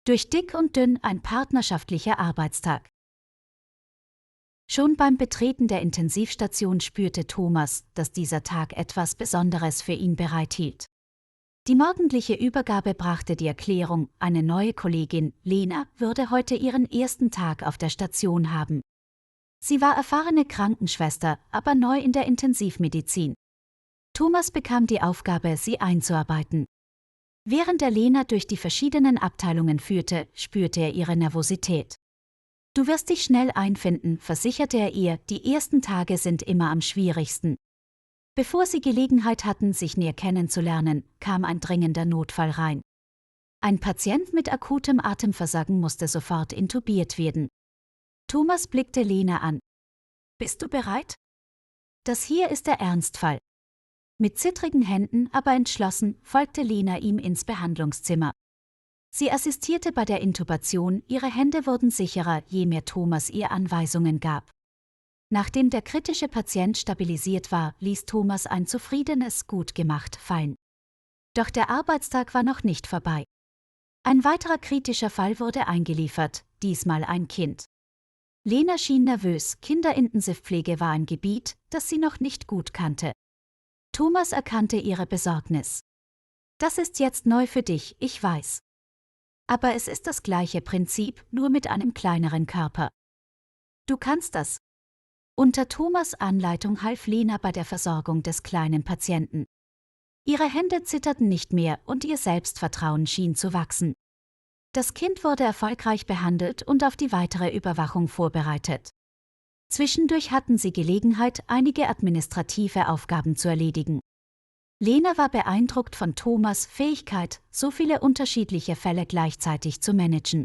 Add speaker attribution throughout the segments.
Speaker 1: Durch dick und dünn ein partnerschaftlicher Arbeitstag. Schon beim Betreten der Intensivstation spürte Thomas, dass dieser Tag etwas Besonderes für ihn bereithielt. Die morgendliche Übergabe brachte die Erklärung, eine neue Kollegin, Lena, würde heute ihren ersten Tag auf der Station haben. Sie war erfahrene Krankenschwester, aber neu in der Intensivmedizin. Thomas bekam die Aufgabe, sie einzuarbeiten. Während er Lena durch die verschiedenen Abteilungen führte, spürte er ihre Nervosität. »Du wirst dich schnell einfinden«, versicherte er ihr, die ersten Tage sind immer am schwierigsten. Bevor sie Gelegenheit hatten, sich näher kennenzulernen, kam ein dringender Notfall rein. Ein Patient mit akutem Atemversagen musste sofort intubiert werden. Thomas blickte Lena an. »Bist du bereit? Das hier ist der Ernstfall.« Mit zittrigen Händen, aber entschlossen, folgte Lena ihm ins Behandlungszimmer. Sie assistierte bei der Intubation, ihre Hände wurden sicherer, je mehr Thomas ihr Anweisungen gab. Nachdem der kritische Patient stabilisiert war, ließ Thomas ein zufriedenes »Gut gemacht« fallen. Doch der Arbeitstag war noch nicht vorbei. Ein weiterer kritischer Fall wurde eingeliefert, diesmal ein Kind. Lena schien nervös, Kinderintensivpflege war ein Gebiet, das sie noch nicht gut kannte. Thomas erkannte ihre Besorgnis. »Das ist jetzt neu für dich, ich weiß. Aber es ist das gleiche Prinzip, nur mit einem kleineren Körper. Du kannst das.« Unter Thomas' Anleitung half Lena bei der Versorgung des kleinen Patienten. Ihre Hände zitterten nicht mehr und ihr Selbstvertrauen schien zu wachsen. Das Kind wurde erfolgreich behandelt und auf die weitere Überwachung vorbereitet. Zwischendurch hatten sie Gelegenheit, einige administrative Aufgaben zu erledigen. Lena war beeindruckt von Thomas' Fähigkeit, so viele unterschiedliche Fälle gleichzeitig zu managen.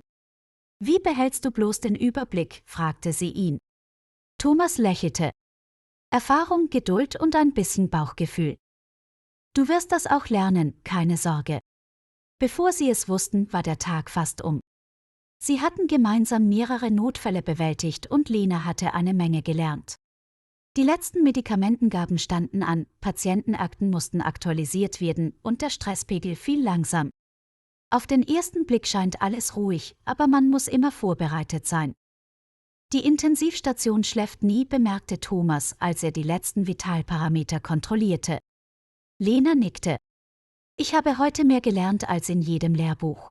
Speaker 1: »Wie behältst du bloß den Überblick?« fragte sie ihn. Thomas lächelte. »Erfahrung, Geduld und ein bisschen Bauchgefühl. Du wirst das auch lernen, keine Sorge.« Bevor sie es wussten, war der Tag fast um. Sie hatten gemeinsam mehrere Notfälle bewältigt und Lena hatte eine Menge gelernt. Die letzten Medikamentengaben standen an, Patientenakten mussten aktualisiert werden und der Stresspegel fiel langsam. Auf den ersten Blick scheint alles ruhig, aber man muss immer vorbereitet sein. Die Intensivstation schläft nie, bemerkte Thomas, als er die letzten Vitalparameter kontrollierte. Lena nickte. »Ich habe heute mehr gelernt als in jedem Lehrbuch.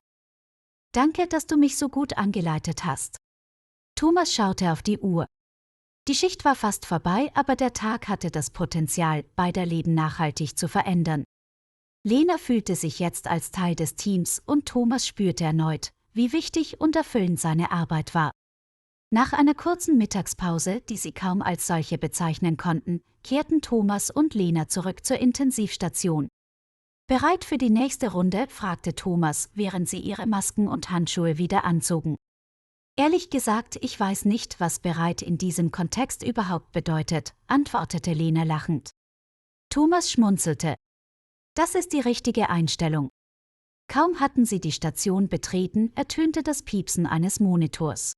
Speaker 1: Danke, dass du mich so gut angeleitet hast.« Thomas schaute auf die Uhr. Die Schicht war fast vorbei, aber der Tag hatte das Potenzial, beider Leben nachhaltig zu verändern. Lena fühlte sich jetzt als Teil des Teams und Thomas spürte erneut, wie wichtig und erfüllend seine Arbeit war. Nach einer kurzen Mittagspause, die sie kaum als solche bezeichnen konnten, kehrten Thomas und Lena zurück zur Intensivstation. »Bereit für die nächste Runde?« fragte Thomas, während sie ihre Masken und Handschuhe wieder anzogen. »Ehrlich gesagt, ich weiß nicht, was bereit in diesem Kontext überhaupt bedeutet«, antwortete Lena lachend. Thomas schmunzelte. »Das ist die richtige Einstellung.« Kaum hatten sie die Station betreten, ertönte das Piepsen eines Monitors.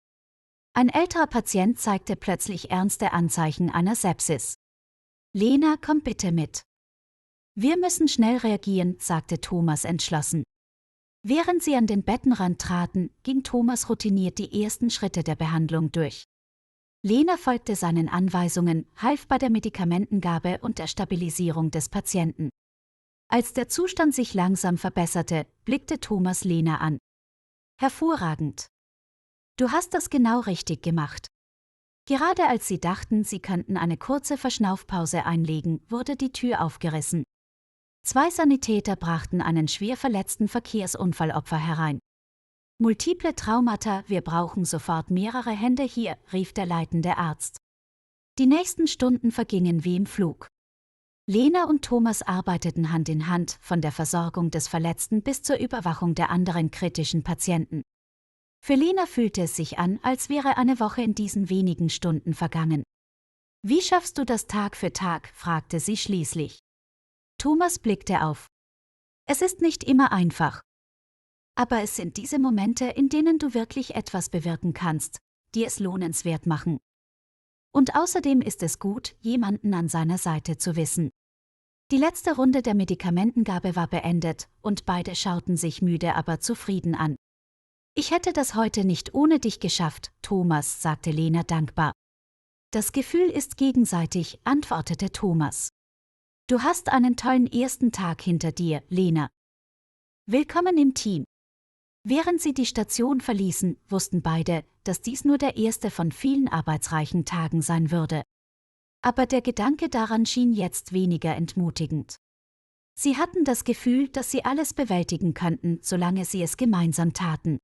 Speaker 1: Ein älterer Patient zeigte plötzlich ernste Anzeichen einer Sepsis. »Lena, komm bitte mit.« »Wir müssen schnell reagieren«, sagte Thomas entschlossen. Während sie an den Bettenrand traten, ging Thomas routiniert die ersten Schritte der Behandlung durch. Lena folgte seinen Anweisungen, half bei der Medikamentengabe und der Stabilisierung des Patienten. Als der Zustand sich langsam verbesserte, blickte Thomas Lena an. »Hervorragend. Du hast das genau richtig gemacht.« Gerade als sie dachten, sie könnten eine kurze Verschnaufpause einlegen, wurde die Tür aufgerissen. 2 Sanitäter brachten einen schwer verletzten Verkehrsunfallopfer herein. »Multiple Traumata, wir brauchen sofort mehrere Hände hier«, rief der leitende Arzt. Die nächsten Stunden vergingen wie im Flug. Lena und Thomas arbeiteten Hand in Hand, von der Versorgung des Verletzten bis zur Überwachung der anderen kritischen Patienten. Für Lena fühlte es sich an, als wäre eine Woche in diesen wenigen Stunden vergangen. »Wie schaffst du das Tag für Tag?« fragte sie schließlich. Thomas blickte auf. »Es ist nicht immer einfach. Aber es sind diese Momente, in denen du wirklich etwas bewirken kannst, die es lohnenswert machen. Und außerdem ist es gut, jemanden an seiner Seite zu wissen.« Die letzte Runde der Medikamentengabe war beendet und beide schauten sich müde, aber zufrieden an. Ich hätte das heute nicht ohne dich geschafft, Thomas, sagte Lena dankbar. Das Gefühl ist gegenseitig, antwortete Thomas. Du hast einen tollen ersten Tag hinter dir, Lena. Willkommen im Team. Während sie die Station verließen, wussten beide, dass dies nur der erste von vielen arbeitsreichen Tagen sein würde. Aber der Gedanke daran schien jetzt weniger entmutigend. Sie hatten das Gefühl, dass sie alles bewältigen könnten, solange sie es gemeinsam taten.